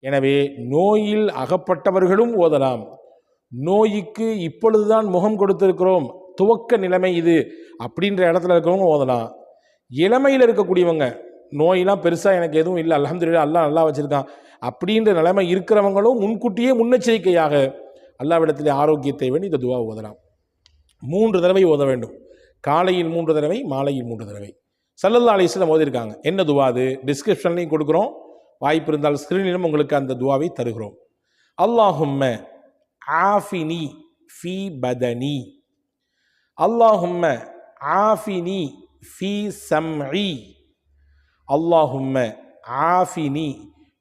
எனவே நோயில் அகப்பட்டவர்களும் ஓதலாம். நோய்க்கு இப்பொழுதுதான் முகம் கொடுத்திருக்கிறோம், துவக்க நிலைமை இது அப்படின்ற இடத்துல இருக்கிறவங்க ஓதலாம். இளமையில் இருக்கக்கூடியவங்க, நோயெல்லாம் பெருசாக எனக்கு எதுவும் இல்லை, அல்ஹம்துலில்லாஹ் அல்லாஹ் நல்லா வச்சுருக்கான் அப்படின்ற நிலைமை இருக்கிறவங்களும் முன்கூட்டியே முன்னெச்சரிக்கையாக அல்லாஹ்விடத்திலே ஆரோக்கியத்தை வேண்டி இந்த துவா ஓதலாம். 3 தடவை ஓத வேண்டும். காலையில் 3 தடவை, மாலையில் 3 தடவை. ஸல்லல்லாஹு அலைஹி வஸல்லம் ஓதியிருக்காங்க. என்ன துவா அது? டிஸ்கிரிப்ஷன்லையும் கொடுக்குறோம், வாய்ப்பு இருந்தால் ஸ்க்ரீனிலும் உங்களுக்கு அந்த துவாவை தருகிறோம். அல்லாஹும்ம ஆஃபினி ஃபீ பதனி, அல்லாஹும்ம ஆஃபினி ஃபீ சம்இ, அல்லாஹும்ம ஆஃபினி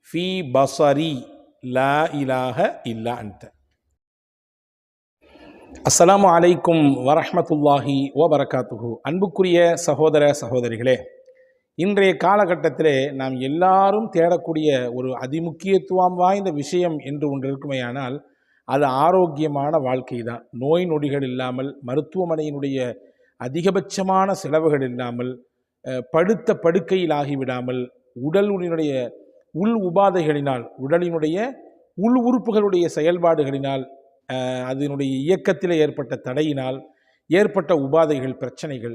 ஃபீ பஸரி, லா இலாஹ இல்லா அன்த. அஸ்ஸலாமு அலைக்கும் வரஹ்மத்துல்லாஹி வபரகாத்துஹு. அன்புக்குரிய சகோதர சகோதரிகளே, இன்றைய காலகட்டத்திலே நாம் எல்லாரும் தேடக்கூடிய ஒரு அதிமுக்கியத்துவம் வாய்ந்த விஷயம் என்று ஒன்று இருக்குமேயானால் அது ஆரோக்கியமான வாழ்க்கை தான். நோய் நொடிகள் இல்லாமல், மருத்துவமனையினுடைய அதிகபட்சமான செலவுகள் இல்லாமல், படுத்த படுக்கையில் ஆகிவிடாமல், உடலினுடைய உள் உபாதைகளினால், உடலினுடைய உள் உறுப்புகளுடைய செயல்பாடுகளினால், அதனுடைய இயக்கத்தில் ஏற்பட்ட தடையினால் ஏற்பட்ட உபாதைகள், பிரச்சனைகள்,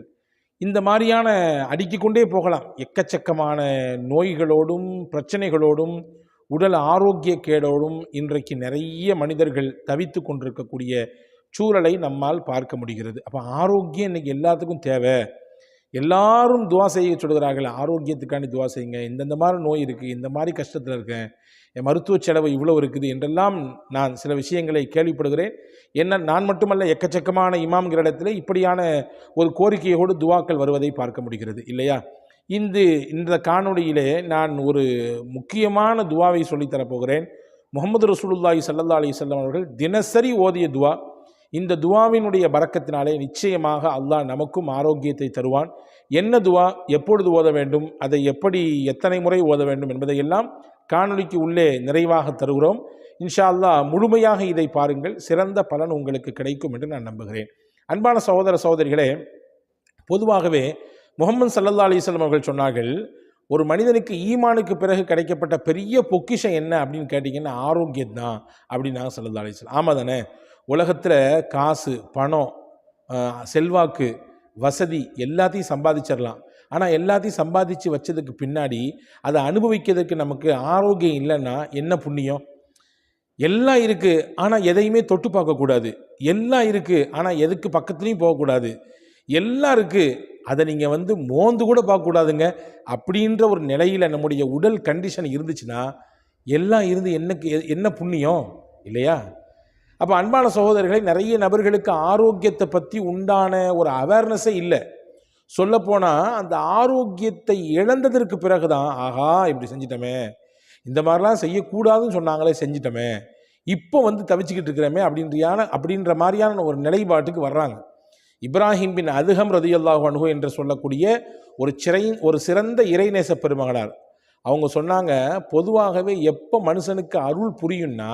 இந்த மாதிரியான அடுக்கிக் கொண்டே போகலாம். எக்கச்சக்கமான நோய்களோடும் பிரச்சனைகளோடும் உடல் ஆரோக்கிய கேடோடும் இன்றைக்கு நிறைய மனிதர்கள் தவித்து கொண்டிருக்கக்கூடிய சூழலை நம்மால் பார்க்க முடிகிறது. அப்போ ஆரோக்கியம் இன்றைக்கி எல்லாத்துக்கும் தேவை. எல்லாரும் துவா செய்ய சொல்கிறார்கள், ஆரோக்கியத்துக்காண்டி துவா செய்யுங்க, இந்த மாதிரி நோய் இருக்குது, இந்த மாதிரி கஷ்டத்தில் இருக்கேன், என் மருத்துவ செலவு இவ்வளோ இருக்குது என்றெல்லாம் நான் சில விஷயங்களை கேள்விப்படுகிறேன். என்ன நான் மட்டுமல்ல, எக்கச்சக்கமான இமாம்கிற இடத்துல இப்படியான ஒரு கோரிக்கையோடு துவாக்கள் வருவதை பார்க்க முடிகிறது இல்லையா? இந்த காணொளியிலே நான் ஒரு முக்கியமான துவாவை சொல்லித்தரப்போகிறேன். முஹம்மது ரசூலுல்லாஹி ஸல்லல்லாஹு அலைஹி வஸல்லம் அவர்கள் தினசரி ஓதிய துவா. இந்த துவாவினுடைய பரக்கத்தினாலே நிச்சயமாக அல்லாஹ் நமக்கும் ஆரோக்கியத்தை தருவான். என்ன துவா, எப்பொழுது ஓத வேண்டும், அதை எப்படி எத்தனை முறை ஓத வேண்டும் என்பதையெல்லாம் காணொளிக்கு உள்ளே நிறைவாக தருகிறோம். இன்ஷா அல்லாஹ் முழுமையாக இதை பாருங்கள், சிறந்த பலன் உங்களுக்கு கிடைக்கும் என்று நான் நம்புகிறேன். அன்பான சகோதர சகோதரிகளே, பொதுவாகவே முஹம்மது ஸல்லல்லாஹு அலைஹி வஸல்லம் அவர்கள் சொன்னார்கள், ஒரு மனிதனுக்கு ஈமானுக்கு பிறகு கிடைக்கப்பட்ட பெரிய பொக்கிஷம் என்ன அப்படின்னு கேட்டிங்கன்னா ஆரோக்கியம் தான் அப்படின்னாங்க ஸல்லல்லாஹு அலைஹி வஸல்லம். ஆமாம் தானே? உலகத்தில் காசு, பணம், செல்வாக்கு, வசதி எல்லாத்தையும் சம்பாதிச்சிடலாம். ஆனால் எல்லாத்தையும் சம்பாதிச்சு வச்சதுக்கு பின்னாடி அதை அனுபவிக்கிறதுக்கு நமக்கு ஆரோக்கியம் இல்லைன்னா என்ன புண்ணியம்? எல்லாம் இருக்குது ஆனால் எதையுமே தொட்டு பார்க்கக்கூடாது, எல்லாம் இருக்குது ஆனால் எதுக்கு பக்கத்துலேயும் போகக்கூடாது, எல்லாம் இருக்குது அதை நீங்கள் மோந்து கூட பார்க்கக்கூடாதுங்க அப்படின்ற ஒரு நிலையில் நம்முடைய உடல் கண்டிஷன் இருந்துச்சுன்னா எல்லாம் இருந்து என்ன புண்ணியம் இல்லையா? அப்போ அன்பான சகோதரர்களை, நிறைய நபர்களுக்கு ஆரோக்கியத்தை பற்றி உண்டான ஒரு அவேர்னஸே இல்லை. சொல்லப்போனால் அந்த ஆரோக்கியத்தை இழந்ததற்கு பிறகு தான், ஆஹா இப்படி செஞ்சிட்டோமே, இந்த மாதிரிலாம் செய்யக்கூடாதுன்னு சொன்னாங்களே செஞ்சிட்டோமே, இப்போ தவிச்சிக்கிட்டு இருக்கிறோமே அப்படின்ற மாதிரியான ஒரு நிலைப்பாட்டுக்கு வர்றாங்க. இப்ராஹிம் பின் அதுஹம் ரதியல்லாஹு அன்ஹு என்று சொல்லக்கூடிய ஒரு சிறந்த இறைநேச பெருமகனார் அவங்க சொன்னாங்க, பொதுவாகவே எப்போ மனுஷனுக்கு அருள் புரியும்னா,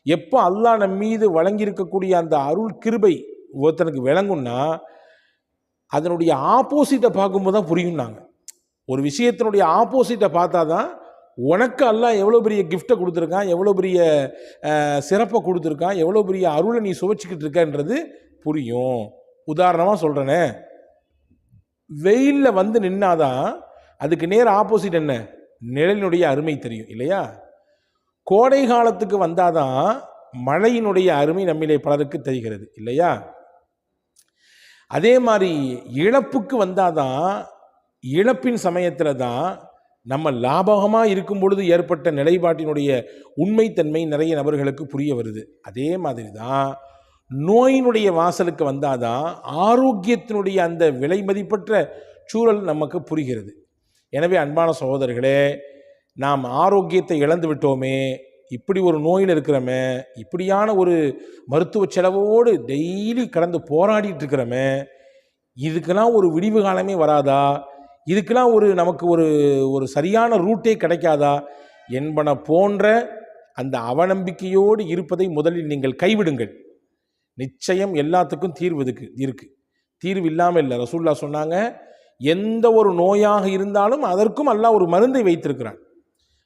எப்போ அல்லாஹ் நம் மீது வழங்கியிருக்கக்கூடிய அந்த அருள் கிருபை ஒருத்தனுக்கு விளங்கும்னா அதனுடைய ஆப்போசிட்டை பார்க்கும்போது தான் புரியும்னாங்க. ஒரு விஷயத்தினுடைய ஆப்போசிட்டை பார்த்தா தான் உனக்கு அல்லாஹ் எவ்வளோ பெரிய கிஃப்டை கொடுத்துருக்கான், எவ்வளோ பெரிய சிறப்பை கொடுத்துருக்கான், எவ்வளோ பெரிய அருளை நீ சுவைச்சிக்கிட்டு இருக்கன்றது புரியும். உதாரணமாக சொல்கிறேனே, வெயிலில் நின்னாதான் அதுக்கு நேர் ஆப்போசிட் என்ன, நிழலினுடைய அருமை தெரியும் இல்லையா? கோடை காலத்துக்கு வந்தாதான் மழையினுடைய அருமை நம்மிலே பலருக்கு தெரிகிறது இல்லையா? அதே மாதிரி இழப்புக்கு வந்தாதான், இழப்பின் சமயத்தில் தான் நம்ம லாபகமாக இருக்கும் பொழுது ஏற்பட்ட நிலைப்பாட்டினுடைய உண்மைத்தன்மை நிறைய நபர்களுக்கு புரிய வருது. அதே மாதிரி தான் நோயினுடைய வாசலுக்கு வந்தாதான் ஆரோக்கியத்தினுடைய அந்த விலை மதிப்பற்ற சூழல் நமக்கு புரிகிறது. எனவே அன்பான சகோதரர்களே, நாம் ஆரோக்கியத்தை இழந்து விட்டோமே, இப்படி ஒரு நோயில் இருக்கிறோமே, இப்படியான ஒரு மருத்துவ செலவோடு டெய்லி கடந்து போராடிட்டு இருக்கிறோமே, இதுக்கெல்லாம் ஒரு விடிவு காலமே வராதா, இதுக்கெல்லாம் நமக்கு ஒரு சரியான ரூட்டே கிடைக்காதா என்பன போன்ற அந்த அவநம்பிக்கையோடு இருப்பதை முதலில் நீங்கள் கைவிடுங்கள். நிச்சயம் எல்லாத்துக்கும் தீர்வு இருக்கு. தீர்வு இல்லாமல் இல்லை. ரசூலுல்லாஹ் சொன்னாங்க, எந்த ஒரு நோயாக இருந்தாலும் அதற்கும் அல்லாஹ் ஒரு மருந்தை வைத்திருக்கிறான்.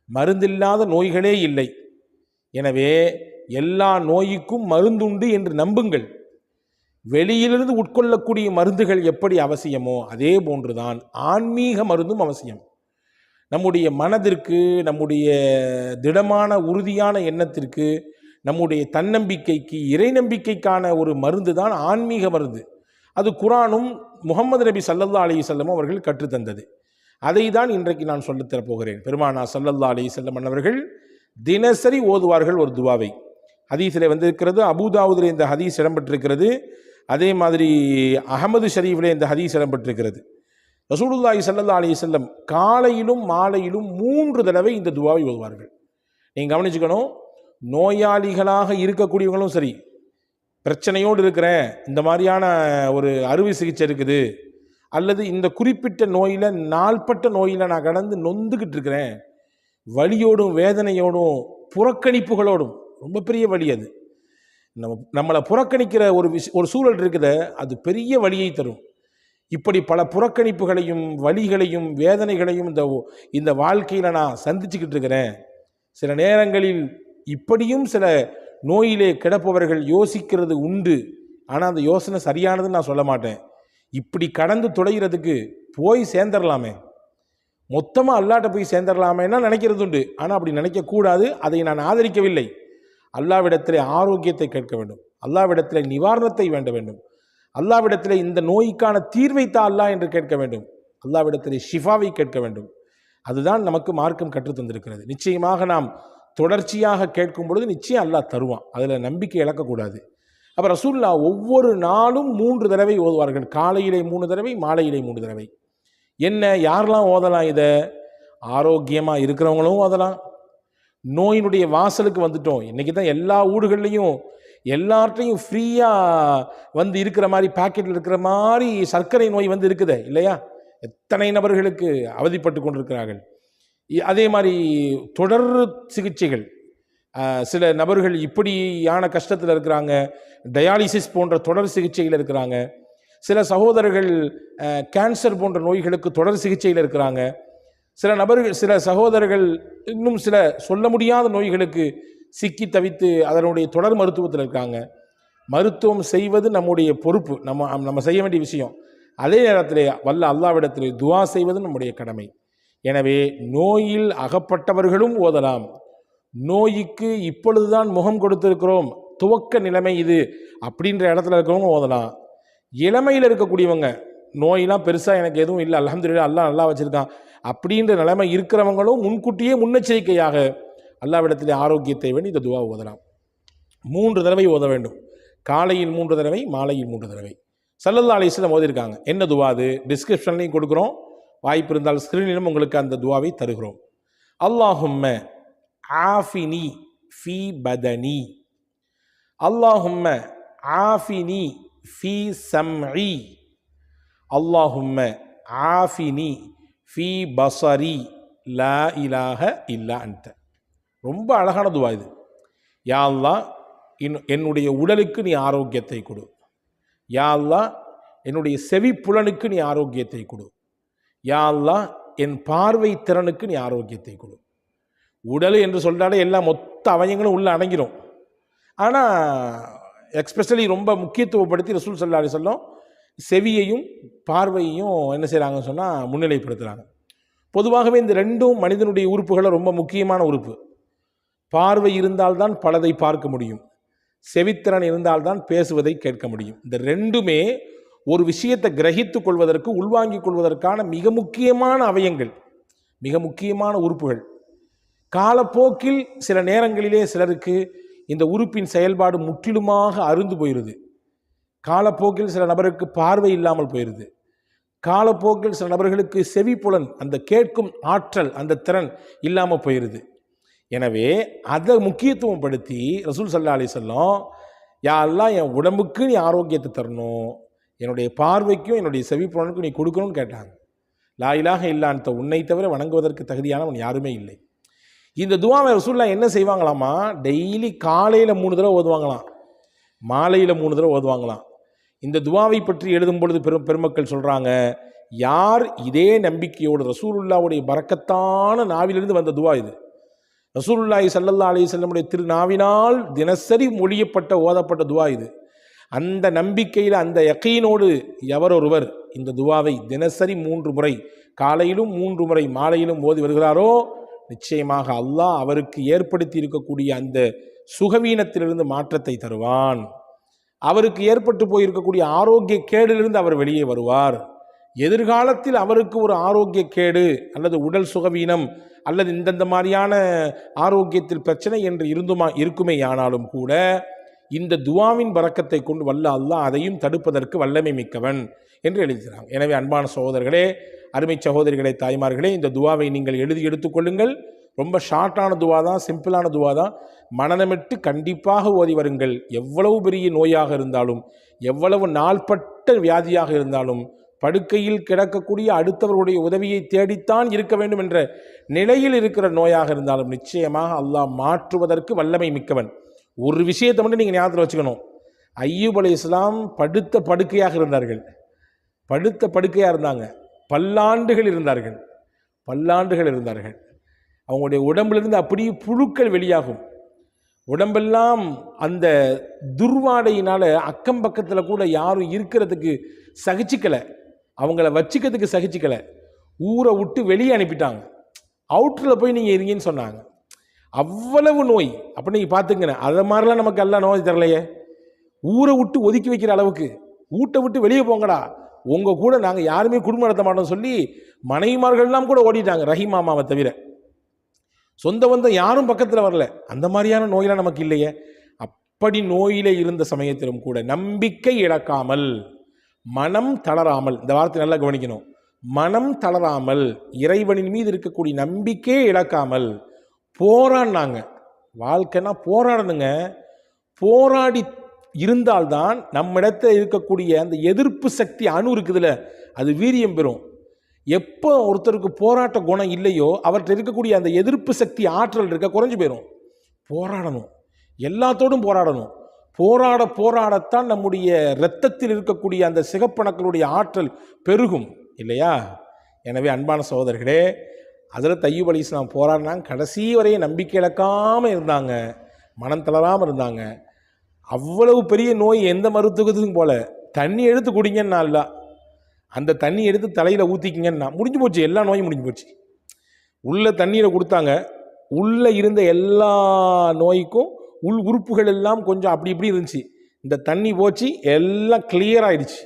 மருந்தில்லாத நோய்களே இல்லை. எனவே எல்லா நோய்க்கும் மருந்துண்டு என்று நம்புங்கள். வெளியிலிருந்து உட்கொள்ளக்கூடிய மருந்துகள் எப்படி அவசியமோ அதே போன்றுதான் ஆன்மீக மருந்தும் அவசியம். நம்முடைய மனதிற்கு, நம்முடைய திடமான உறுதியான எண்ணத்திற்கு, நம்முடைய தன்னம்பிக்கைக்கு, இறை நம்பிக்கைக்கான ஒரு மருந்து தான் ஆன்மீக மருந்து. அது குரானும் முகமது நபி ஸல்லல்லாஹு அலைஹி வஸல்லம் அவர்கள் கற்றுத்தந்தது. அதை தான் இன்றைக்கு நான் சொல்லித்தரப் போகிறேன். பெருமானார் ஸல்லல்லாஹு அலைஹி வஸல்லம் அவர்கள் தினசரி ஓதுவார்கள் ஒரு துவாவை. ஹதீஸில் வந்திருக்கிறது, அபூதாவுதில் இந்த ஹதீஸ் இடம்பெற்றிருக்கிறது, அதே மாதிரி அஹமது ஷரீஃபில் இந்த ஹதீஸ் இடம்பெற்றிருக்கிறது. ரசூலுல்லாஹி ஸல்லல்லாஹு அலைஹி வஸல்லம் காலையிலும் மாலையிலும் 3 தடவை இந்த துவாவை ஓதுவார்கள். நீங்கள் கவனிச்சுக்கணும், நோயாளிகளாக இருக்கக்கூடியவங்களும் சரி, பிரச்சனையோடு இருக்கிறேன், இந்த மாதிரியான ஒரு அறுவை சிகிச்சை இருக்குது, அல்லது இந்த குறிப்பிட்ட நோயில், நாள்பட்ட நோயில் நான் கடந்து நொந்துக்கிட்டு இருக்கிறேன், வலியோடும் வேதனையோடும் புறக்கணிப்புகளோடும், ரொம்ப பெரிய வலி அது, நம்மளை புறக்கணிக்கிற ஒரு சூழல் இருக்குது, அது பெரிய வலியை தரும். இப்படி பல புறக்கணிப்புகளையும் வலிகளையும் வேதனைகளையும் இந்த வாழ்க்கையில் நான் சந்திச்சுக்கிட்டு இருக்கிறேன். சில நேரங்களில் இப்படியும் சில நோயிலே கிடப்பவர்கள் யோசிக்கிறது உண்டு. ஆனால் அந்த யோசனை சரியானதுன்னு நான் சொல்ல மாட்டேன். இப்படி கடந்து தொலைகிறதுக்கு போய் சேர்ந்துடலாமே, மொத்தமாக அல்லாட்ட போய் சேர்ந்துடலாமேன்னா நினைக்கிறது உண்டு. ஆனால் அப்படி நினைக்கக்கூடாது. அதை நான் ஆதரிக்கவில்லை. அல்லாவிடத்திலே ஆரோக்கியத்தை கேட்க வேண்டும், அல்லாவிடத்திலே நிவாரணத்தை வேண்ட வேண்டும், அல்லாவிடத்திலே இந்த நோய்க்கான தீர்வைத்தா அல்லாஹ் என்று கேட்க வேண்டும், அல்லாவிடத்திலே ஷிஃபாவை கேட்க வேண்டும். அதுதான் நமக்கு மார்க்கம் கற்றுத்தந்திருக்கிறது. நிச்சயமாக நாம் தொடர்ச்சியாக கேட்கும் பொழுது நிச்சயம் அல்லாஹ் தருவான். அதில் நம்பிக்கை இழக்கக்கூடாது. அப்போ ரசூலுல்லாஹ் ஒவ்வொரு நாளும் 3 தடவை ஓதுவார்கள். காலையிலே 3 தடவை, மாலையிலே 3 தடவை. என்ன, யாரெல்லாம் ஓதலாம்? இதை ஆரோக்கியமாக இருக்கிறவங்களும் ஓதலாம். நோயினுடைய வாசலுக்கு வந்துட்டோம், இன்றைக்கி தான் எல்லா ஊடுகள்லையும் எல்லார்ட்டையும் ஃப்ரீயாக வந்து இருக்கிற மாதிரி, பாக்கெட்டில் இருக்கிற மாதிரி சர்க்கரை நோய் வந்து இருக்குது இல்லையா? எத்தனை நபர்களுக்கு அவதிப்பட்டு கொண்டிருக்கிறார்கள். அதே மாதிரி தொடர் சிகிச்சைகள், சில நபர்கள் இப்படியான கஷ்டத்தில் இருக்கிறாங்க, டயாலிசிஸ் போன்ற தொடர் சிகிச்சையில் இருக்கிறாங்க. சில சகோதரர்கள் கேன்சர் போன்ற நோய்களுக்கு தொடர் சிகிச்சையில் இருக்கிறாங்க. சில சகோதரர்கள் இன்னும் சில சொல்ல முடியாத நோய்களுக்கு சிக்கி தவித்து அதனுடைய தொடர் மருத்துவத்தில் இருக்காங்க. மருத்துவம் செய்வது நம்முடைய பொறுப்பு, நம்ம செய்ய வேண்டிய விஷயம். அதே நேரத்தில் வல்ல அல்லாவிடத்தில் துஆ செய்வது நம்முடைய கடமை. எனவே நோயில் அகப்பட்டவர்களும் ஓதலாம். நோய்க்கு இப்பொழுதுதான் முகம் கொடுத்திருக்கிறோம், துவக்க நிலைமை இது அப்படின்ற இடத்துல இருக்கிறவங்க ஓதலாம். இளமையில் இருக்கக்கூடியவங்க, நோயெல்லாம் பெருசாக எனக்கு எதுவும் இல்லை, அல்ஹம்துலில்லாஹ் அல்லாஹ் நல்லா வச்சுருக்கான் அப்படின்ற நிலைமை இருக்கிறவங்களும் முன்கூட்டியே முன்னெச்சரிக்கையாக அல்லாவிடத்திலே ஆரோக்கியத்தை வேண்டி இந்த துவா ஓதலாம். 3 தடவை ஓத வேண்டும். காலையில் 3 தடவை, மாலையில் 3 தடவை. ஸல்லல்லாஹு அலைஹி வஸல்லம் ஓதிருக்காங்க. என்ன துவா அது? டிஸ்கிரிப்ஷன்லையும் கொடுக்குறோம், வாய்ப்பு இருந்தால் ஸ்க்ரீனிலும் உங்களுக்கு அந்த துவாவை தருகிறோம். அல்லாஹும்ம ஆஃபினி ஃபீ பதனி, அல்லாஹும்ம ஆஃபினி ஃபீ சம்இ, அல்லாஹும்ம ஆஃபினி ஃபீ பஸரி, லா இலாஹ இல்லா அன்த. ரொம்ப அழகான துவா இது. யா அல்லாஹ், என்னுடைய உடலுக்கு நீ ஆரோக்கியத்தை கொடு. யா அல்லாஹ், என்னுடைய செவி புலனுக்கு நீ ஆரோக்கியத்தை கொடு. யா அல்லாஹ், என் பார்வை திறனுக்கு நீ ஆரோக்கியத்தை கொடு. உடல் என்று சொல்லிட்டாலே எல்லா மொத்த அவயங்களும் உள்ள அடங்கிடும். ஆனால் எக்ஸ்பெஷலி ரொம்ப முக்கியத்துவப்படுத்தி ரசூல் ஸல்லல்லாஹு அலைஹி வஸல்லம் செவியையும் பார்வையையும் என்ன செய்கிறாங்கன்னு சொன்னால் முன்னிலைப்படுத்துகிறாங்க. பொதுவாகவே இந்த ரெண்டும் மனிதனுடைய உறுப்புகளை ரொம்ப முக்கியமான உறுப்பு. பார்வை இருந்தால்தான் பலதை பார்க்க முடியும், செவித்திறன் இருந்தால்தான் பேசுவதை கேட்க முடியும். இந்த ரெண்டுமே ஒரு விஷயத்தை கிரகித்து கொள்வதற்கு, உள்வாங்கிக் கொள்வதற்கான மிக முக்கியமான அவயங்கள், மிக முக்கியமான உறுப்புகள். காலப்போக்கில் சில நேரங்களிலே சிலருக்கு இந்த உறுப்பின் செயல்பாடு முற்றிலுமாக அருந்து போயிடுது. காலப்போக்கில் சில நபருக்கு பார்வை இல்லாமல் போயிடுது. காலப்போக்கில் சில நபர்களுக்கு செவிப்புலன், அந்த கேட்கும் ஆற்றல், அந்த திறன் இல்லாமல் போயிடுது. எனவே அதை முக்கியத்துவம் படுத்தி ரசூல் ஸல்லல்லாஹு அலைஹி வஸல்லம், யா அல்லாஹ், என் உடம்புக்கு நீ ஆரோக்கியத்தை தரணும், என்னுடைய பார்வைக்கும் என்னுடைய செவிப்புலனுக்கும் நீ கொடுக்கணும்னு கேட்டாங்க. லா இலாஹ இல்லா அன்த, உன்னை தவிர வணங்குவதற்கு தகுதியானவன் யாருமே இல்லை. இந்த துஆவை ரசூலுல்லாஹ் என்ன செய்வாங்களாமா, டெய்லி காலையில் 3 தடவை ஓதுவாங்களாம், மாலையில் 3 தடவை ஓதுவாங்களாம். இந்த துஆவை பற்றி எழுதும் பொழுது பெருமக்கள் சொல்கிறாங்க, யார் இதே நம்பிக்கையோடு ரசூலுல்லாஹ்வுடைய பரக்கத்தான நாவிலிருந்து வந்த துஆ இது, ரசூலுல்லாஹி ஸல்லல்லாஹு அலைஹி வஸல்லமுடைய திருநாவினால் தினசரி மொழியப்பட்ட ஓதப்பட்ட துவா இது. அந்த நம்பிக்கையில் அந்த யகீனோடு எவரொருவர் இந்த துவாவை தினசரி 3 முறை, காலையிலும் 3 முறை, மாலையிலும் ஓதி வருகிறாரோ நிச்சயமாக அல்லாஹ் அவருக்கு ஏற்படுத்தி இருக்கக்கூடிய அந்த சுகவீனத்திலிருந்து மாற்றத்தை தருவான். அவருக்கு ஏற்பட்டு போயிருக்கக்கூடிய ஆரோக்கிய கேடிலிருந்து அவர் வெளியே வருவார். எதிர்காலத்தில் அவருக்கு ஒரு ஆரோக்கிய கேடு அல்லது உடல் சுகவீனம் அல்லது இந்தந்த மாதிரியான ஆரோக்கியத்தில் பிரச்சனை என்று இருக்குமே ஆனாலும் கூட இந்த துவாவின் பரக்கத்தை கொண்டு வல்ல அல்லாஹ் அதையும் தடுப்பதற்கு வல்லமை மிக்கவன் என்று எழுதுகிறாங்க. எனவே அன்பான சகோதரர்களே, அருமை சகோதரிகளே, தாய்மார்களே, இந்த துவாவை நீங்கள் எழுதி எடுத்துக்கொள்ளுங்கள். ரொம்ப ஷார்ட்டான துவா தான், சிம்பிளான துவா தான். மனநமிட்டு கண்டிப்பாக ஓதி வருங்கள். எவ்வளவு பெரிய நோயாக இருந்தாலும், எவ்வளவு நாள்பட்ட வியாதியாக இருந்தாலும், படுக்கையில் கிடக்கக்கூடிய அடுத்தவர்களுடைய உதவியை தேடித்தான் இருக்க வேண்டும் என்ற நிலையில் இருக்கிற நோயாக இருந்தாலும் நிச்சயமாக அல்லாஹ் மாற்றுவதற்கு வல்லமை மிக்கவன். ஒரு விஷயத்தை மட்டும் நீங்கள் ஞாபகத்தில் வச்சுக்கணும். ஐயூப் அலைஹிஸ்ஸலாம் படுத்த படுக்கையாக இருந்தார்கள். படுத்த படுக்கையாக இருந்தாங்க. பல்லாண்டுகள் இருந்தார்கள். அவங்களுடைய உடம்பிலிருந்து அப்படியே புழுக்கள் வெளியாகும். உடம்பெல்லாம் அந்த துர்வாடையினால் அக்கம் பக்கத்தில் கூட யாரும் இருக்கிறதுக்கு சகிச்சிக்கலை, அவங்கள வச்சுக்கிறதுக்கு சகிச்சிக்கலை. ஊரை விட்டு வெளியே அனுப்பிட்டாங்க. அவுட்டரில் போய் நீங்கள் இருங்கன்னு சொன்னாங்க. அவ்வளவு நோய். அப்போ நீங்கள் பார்த்துங்க, அதை மாதிரிலாம் நமக்கு எல்லாம் நோய் தரலையே. ஊரை விட்டு ஒதுக்கி வைக்கிற அளவுக்கு, வீட்டை விட்டு வெளியே போங்கடா, உங்கள் கூட நாங்கள் யாருமே குடும்பம் நடத்த மாட்டோம் சொல்லி மனைவிமார்கள்லாம் கூட ஓடிட்டாங்க, ரஹீம் மாமாவை தவிர. சொந்த பந்தம் யாரும் பக்கத்தில் வரல. அந்த மாதிரியான நோயெல்லாம் நமக்கு இல்லையே. அப்படி நோயிலே இருந்த சமயத்திலும் கூட நம்பிக்கை இழக்காமல், மனம் தளராமல், இந்த வார்த்தை நல்லா கவனிக்கணும், மனம் தளராமல், இறைவனின் மீது இருக்கக்கூடிய நம்பிக்கையே இழக்காமல் போராடினாங்க. வாழ்க்கைன்னா போராடணுங்க. போராடி இருந்தால்தான் நம்மிடத்தில் இருக்கக்கூடிய அந்த எதிர்ப்பு சக்தி அணு இருக்குதுல்ல, அது வீரியம் பெறும். எப்போ ஒருத்தருக்கு போராட்ட குணம் இல்லையோ அவர்கிட்ட இருக்கக்கூடிய அந்த எதிர்ப்பு சக்தி ஆற்றல் இருக்க குறைஞ்சு போயிடும். போராடணும், எல்லாத்தோடும் போராடணும். போராடத்தான் நம்முடைய இரத்தத்தில் இருக்கக்கூடிய அந்த சிகப்பணுக்களுடைய ஆற்றல் பெருகும் இல்லையா? எனவே அன்பான சகோதரர்களே, ஹஜ்ரத் அய்யூப் அலைஹிஸ்ஸலாம் போராடினாங்க. கடைசி வரையும் நம்பிக்கை இழக்காமல் இருந்தாங்க, மனம் தளராமல் இருந்தாங்க. அவ்வளவு பெரிய நோய் எந்த மருத்துவத்துக்கும் போல. தண்ணி எடுத்து குடிங்கன்னா இல்லை, அந்த தண்ணி எடுத்து தலையில் ஊற்றிக்கிங்கன்னா முடிஞ்சு போச்சு, எல்லா நோயும் முடிஞ்சு போச்சு. உள்ள தண்ணீரை கொடுத்தாங்க, உள்ளே இருந்த எல்லா நோய்க்கும் உள் உறுப்புகள் எல்லாம் கொஞ்சம் அப்படி இப்படி இருந்துச்சு. இந்த தண்ணி போச்சு, எல்லாம் கிளியர் ஆகிடுச்சு.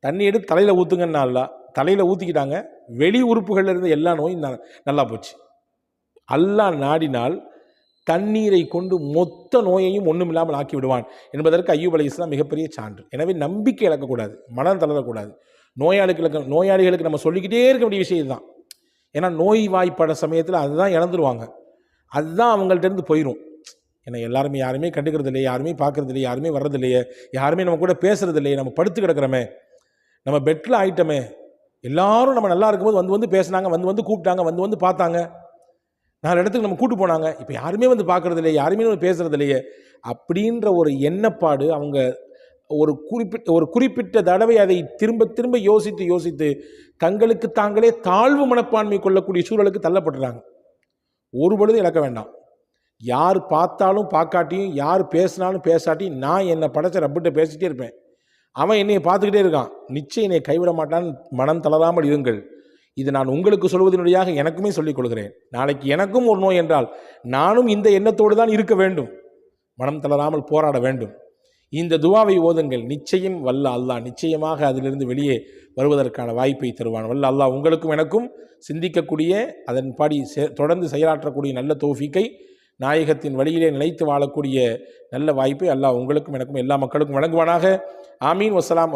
தண்ணி எடுத்து தலையில் ஊற்றுங்கன்னா இல்லை, தலையில் ஊற்றிக்கிட்டாங்க. வெளி உறுப்புகளில் இருந்த எல்லா நோயும் நல்லா போச்சு. அல்லாஹ் நாடினால் தண்ணீரை கொண்டு மொத்த நோயையும் ஒன்றும் இல்லாமல் ஆக்கி விடுவான் என்பதற்கு அய்யூப் அலைஹிஸ்ஸலாம் மிகப்பெரிய சான்று. எனவே நம்பிக்கை இழக்கக்கூடாது, மனம் தளரக்கூடாது. நோயாளிகளுக்கு நம்ம சொல்லிக்கிட்டே இருக்க வேண்டிய விஷயம் தான். ஏன்னா நோய் வாய்ப்பட சமயத்தில் அதுதான் இழந்துருவாங்க, அதுதான் அவங்கள்ட்ட இருந்து போயிடும். ஏன்னா யாருமே கண்டுக்கிறது இல்லையே, யாருமே பார்க்கறது இல்லையே, யாருமே வர்றது இல்லையே, யாருமே நம்ம கூட பேசுறது இல்லையே, நம்ம படுத்து கிடக்கிறோமே, நம்ம பெட்டில் ஆயிட்டோமே. எல்லாரும் நம்ம நல்லா இருக்கும்போது வந்து பேசினாங்க, வந்து கூப்பிட்டாங்க, வந்து பார்த்தாங்க, 4 இடத்துக்கு நம்ம கூட்டு போனாங்க. இப்போ யாருமே வந்து பார்க்கறது இல்லையே, யாருமே வந்து பேசுறது இல்லையே அப்படின்ற ஒரு எண்ணப்பாடு அவங்க ஒரு குறிப்பிட்ட தடவை அதை திரும்ப யோசித்து தங்களுக்கு தாங்களே தாழ்வு மனப்பான்மை கொள்ளக்கூடிய சூழலுக்கு தள்ளப்பட்டுறாங்க. ஒரு பொழுது இழக்க வேண்டாம். யார் பார்த்தாலும் பார்க்காட்டியும், யார் பேசினாலும் பேசாட்டியும், நான் என்னை படைச்ச ரப்பிட்ட பேசிகிட்டே இருப்பேன். அவன் என்னை பார்த்துக்கிட்டே இருக்கான், நிச்சயம் என்னை கைவிட மாட்டான். மனம் தளராமல் இருங்கள். இது நான் உங்களுக்கு சொல்வதனுடையாக எனக்குமே சொல்லிக் கொள்கிறேன். நாளைக்கு எனக்கும் ஒரு நோய் என்றால் நானும் இந்த எண்ணத்தோடு தான் இருக்க வேண்டும். மனம் தளராமல் போராட வேண்டும். இந்த துவாவை ஓதுங்கள். நிச்சயம் வல்ல அல்லாஹ் நிச்சயமாக அதிலிருந்து வெளியே வருவதற்கான வாய்ப்பை தருவான். வல்ல அல்லாஹ் உங்களுக்கும் எனக்கும் சிந்திக்கக்கூடிய, அதன்படி தொடர்ந்து செயலாற்றக்கூடிய நல்ல தௌஃபீக்கை, நாயகத்தின் வழியிலே நிலைத்து வாழக்கூடிய நல்ல வாய்ப்பை அல்லாஹ் உங்களுக்கும் எனக்கும் எல்லா மக்களுக்கும் வழங்குவானாக. ஆமீன். வஸ்ஸலாம்.